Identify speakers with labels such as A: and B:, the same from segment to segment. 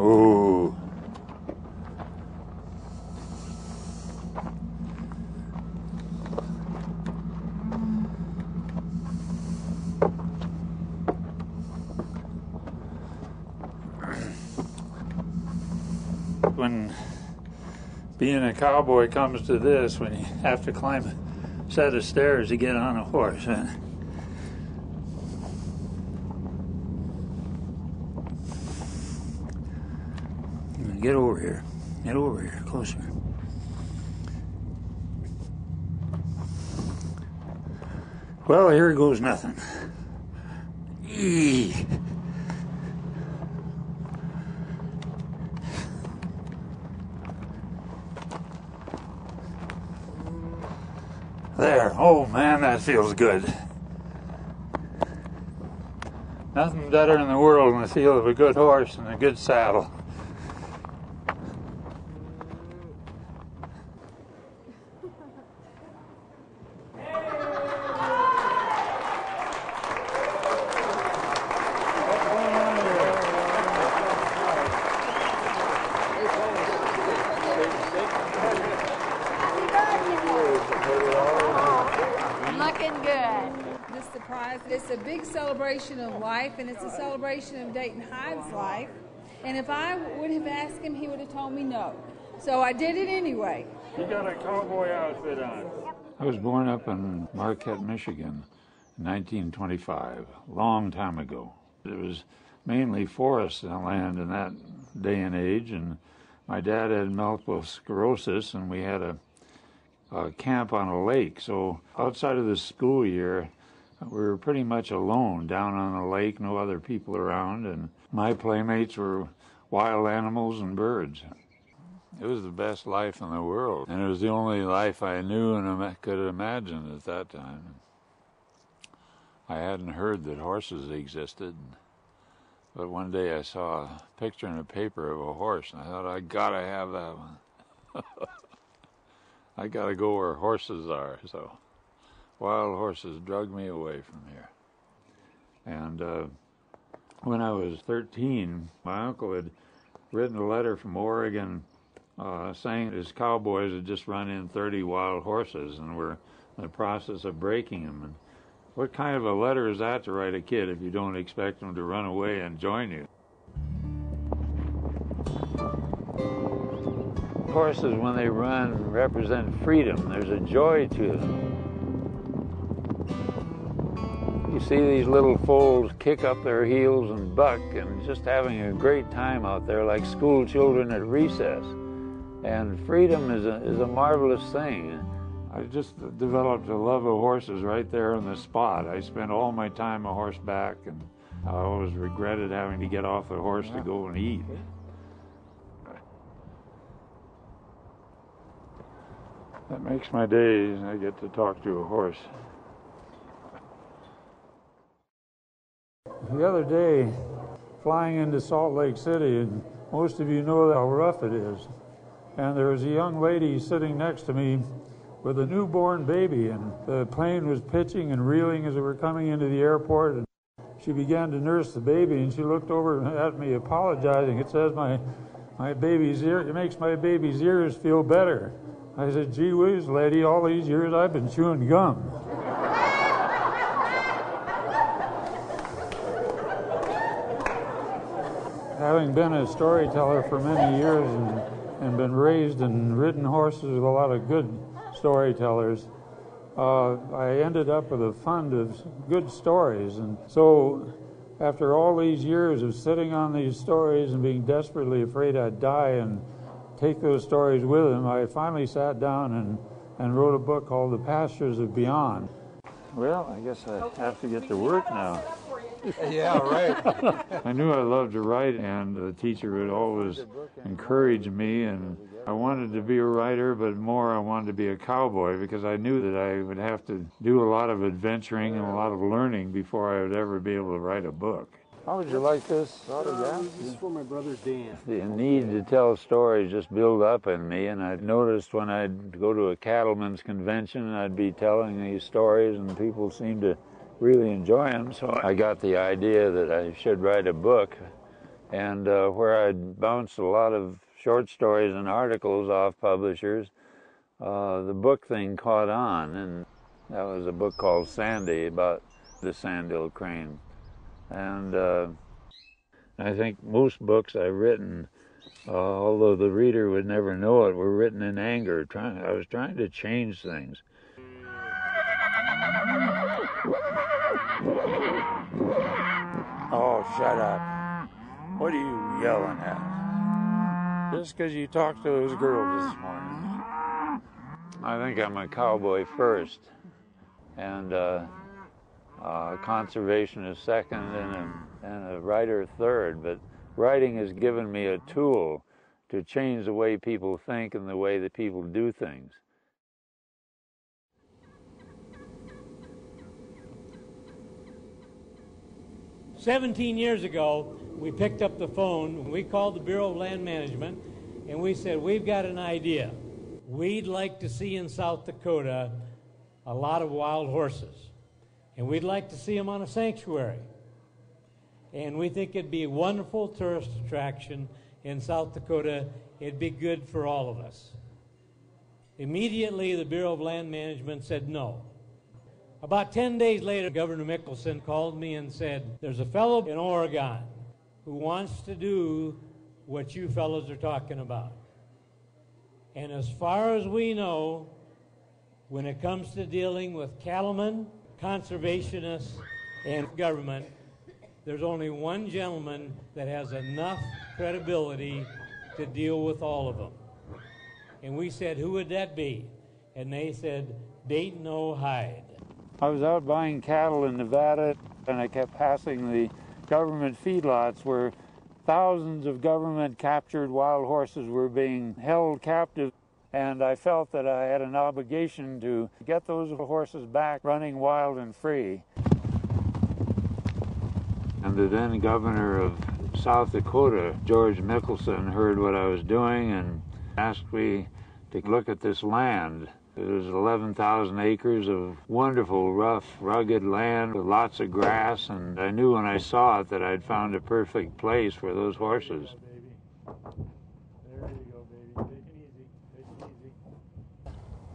A: Oh. When being a cowboy comes to this, when you have to climb a set of stairs to get on a horse. Get over here. Get over here, closer. Well, here goes nothing. Eee. There. Oh man, that feels good. Nothing better in the world than the feel of a good horse and a good saddle.
B: It's a big celebration of life, and it's a celebration of Dayton Hyde's life. And if I would have asked him, he would have told me no. So I did it anyway.
A: You got a cowboy outfit on. I was born up in Marquette, Michigan in 1925, a long time ago. It was mainly forest land in that day and age, and my dad had multiple sclerosis, and we had a camp on a lake. So outside of the school year, we were pretty much alone down on the lake, no other people around, and my playmates were wild animals and birds. It was the best life in the world, and it was the only life I knew and could imagine at that time. I hadn't heard that horses existed, but one day I saw a picture in a paper of a horse, and I thought, I gotta have that one. I gotta go where horses are, so wild horses drug me away from here. And when I was 13, my uncle had written a letter from Oregon saying his cowboys had just run in 30 wild horses and were in the process of breaking them. And what kind of a letter is that to write a kid if you don't expect them to run away and join you? Horses, when they run, represent freedom. There's a joy to them. You see these little foals kick up their heels and buck and just having a great time out there like school children at recess. And freedom is a marvelous thing. I just developed a love of horses right there on the spot. I spent all my time on horseback, and I always regretted having to get off the horse to go and eat. That makes my days. I get to talk to a horse. The other day, flying into Salt Lake City, and most of you know how rough it is, and there was a young lady sitting next to me with a newborn baby, and the plane was pitching and reeling as we were coming into the airport, and she began to nurse the baby, and she looked over at me apologizing. It says my baby's ear, it makes my baby's ears feel better. I said, gee whiz, lady, all these years I've been chewing gum. Having been a storyteller for many years and been raised and ridden horses with a lot of good storytellers, I ended up with a fund of good stories. And so after all these years of sitting on these stories and being desperately afraid I'd die and take those stories with him, I finally sat down and wrote a book called The Pastures of Beyond. Well, I guess I have to get to work now.
C: Yeah, right.
A: I knew I loved to write, and the teacher would always encourage me, and I wanted to be a writer, but more I wanted to be a cowboy, because I knew that I would have to do a lot of adventuring and a lot of learning before I would ever be able to write a book. How would you like this autograph?
C: This is for my brother Dan.
A: The need to tell stories just built up in me, and I noticed when I'd go to a cattleman's convention, I'd be telling these stories, and people seemed to really enjoy them. So I got the idea that I should write a book and where I'd bounced a lot of short stories and articles off publishers, the book thing caught on, and that was a book called Sandy about the sandhill crane. And I think most books I've written, although the reader would never know it, were written in anger. I was trying to change things. Oh, shut up. What are you yelling at? Just because you talked to those girls this morning. I think I'm a cowboy first, and conservationist second, and a writer third. But writing has given me a tool to change the way people think and the way that people do things.
D: "17 years ago, we picked up the phone, we called the Bureau of Land Management, and we said, we've got an idea. We'd like to see in South Dakota a lot of wild horses, and we'd like to see them on a sanctuary. And we think it'd be a wonderful tourist attraction in South Dakota. It'd be good for all of us." Immediately, the Bureau of Land Management said no. About 10 days later, Governor Mickelson called me and said, "There's a fellow in Oregon who wants to do what you fellows are talking about. And as far as we know, when it comes to dealing with cattlemen, conservationists, and government, there's only one gentleman that has enough credibility to deal with all of them." And we said, "Who would that be?" And they said, "Dayton O. Hyde."
A: I was out buying cattle in Nevada, and I kept passing the government feedlots where thousands of government-captured wild horses were being held captive, and I felt that I had an obligation to get those horses back running wild and free. And the then governor of South Dakota, George Mickelson, heard what I was doing and asked me to look at this land. It was 11,000 acres of wonderful, rough, rugged land with lots of grass, and I knew when I saw it that I'd found a perfect place for those horses.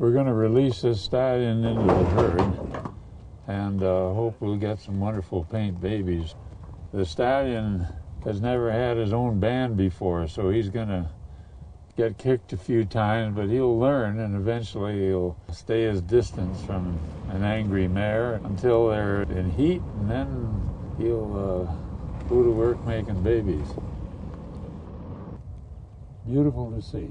A: We're going to release this stallion into the herd and hope we'll get some wonderful paint babies. The stallion has never had his own band before, so he's going to get kicked a few times, but he'll learn, and eventually he'll stay his distance from an angry mare until they're in heat, and then he'll go to work making babies. Beautiful to see.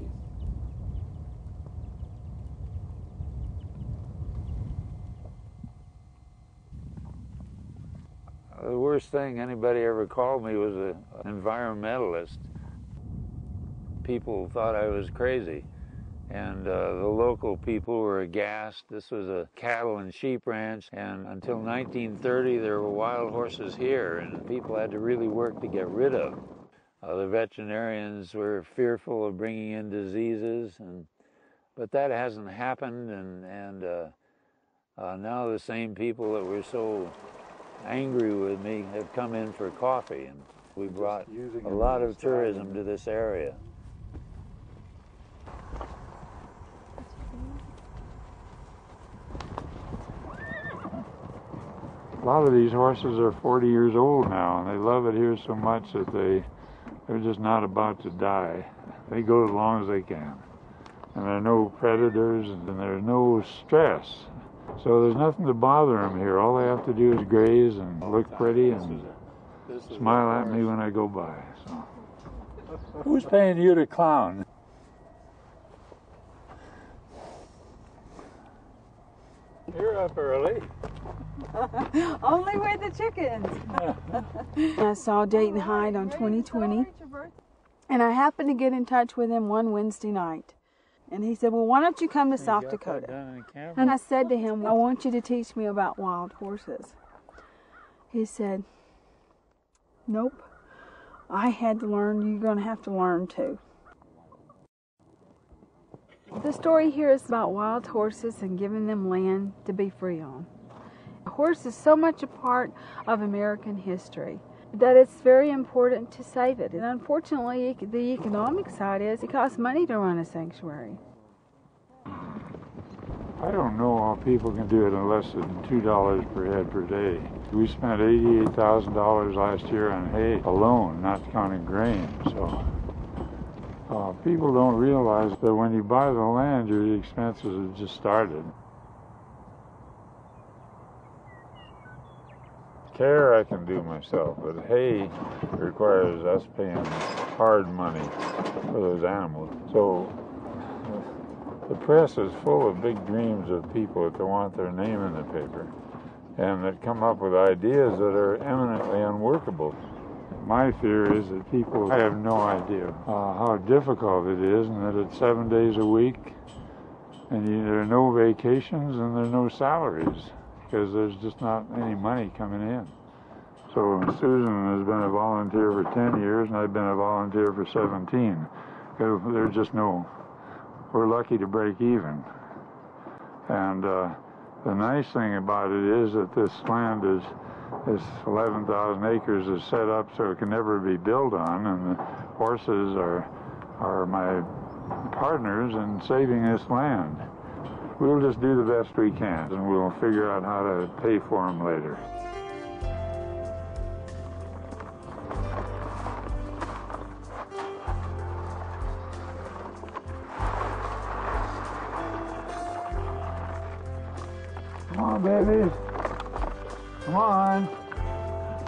A: The worst thing anybody ever called me was an environmentalist. People thought I was crazy, and the local people were aghast. This was a cattle and sheep ranch, and until 1930 there were wild horses here, and people had to really work to get rid of. The veterinarians were fearful of bringing in diseases, but that hasn't happened, and now the same people that were so angry with me have come in for coffee, and we brought a lot of tourism to this area. A lot of these horses are 40 years old now, and they love it here so much that they're just not about to die. They go as long as they can. And there are no predators, and there's no stress. So there's nothing to bother them here. All they have to do is graze and look pretty and smile at me when I go by. So, who's paying you to clown? You're up early.
E: Only with the chickens. I saw Dayton Hyde on 2020, and I happened to get in touch with him one Wednesday night. And he said, "Well, why don't you come to South Dakota?" And I said to him, "I want you to teach me about wild horses." He said, "Nope, I had to learn. You're going to have to learn too." The story here is about wild horses and giving them land to be free on. A horse is so much a part of American history. that it's very important to save it. And unfortunately, the economic side is it costs money to run a sanctuary.
A: I don't know how people can do it in less than $2 per head per day. We spent $88,000 last year on hay alone, not counting grain. So people don't realize that when you buy the land, your expenses have just started. Care I can do myself, but hay requires us paying hard money for those animals. So the press is full of big dreams of people that want their name in the paper and that come up with ideas that are eminently unworkable. My fear is that people have no idea how difficult it is, and that it's 7 days a week and there are no vacations and there are no salaries, because there's just not any money coming in. So Susan has been a volunteer for 10 years, and I've been a volunteer for 17. There's just we're lucky to break even. And the nice thing about it is that this land this 11,000 acres is set up so it can never be built on, and the horses are my partners in saving this land. We'll just do the best we can, and we'll figure out how to pay for them later. Come on, baby. Come on.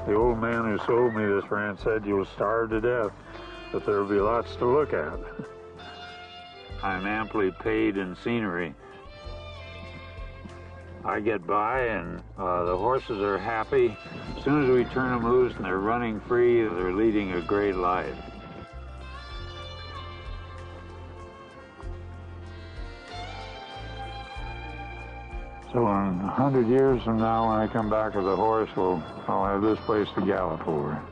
A: The old man who sold me this ranch said you'll starve to death, but there'll be lots to look at. I'm amply paid in scenery. I get by, and the horses are happy. As soon as we turn them loose and they're running free, they're leading a great life. So in 100 years from now, when I come back with a horse, I'll have this place to gallop over.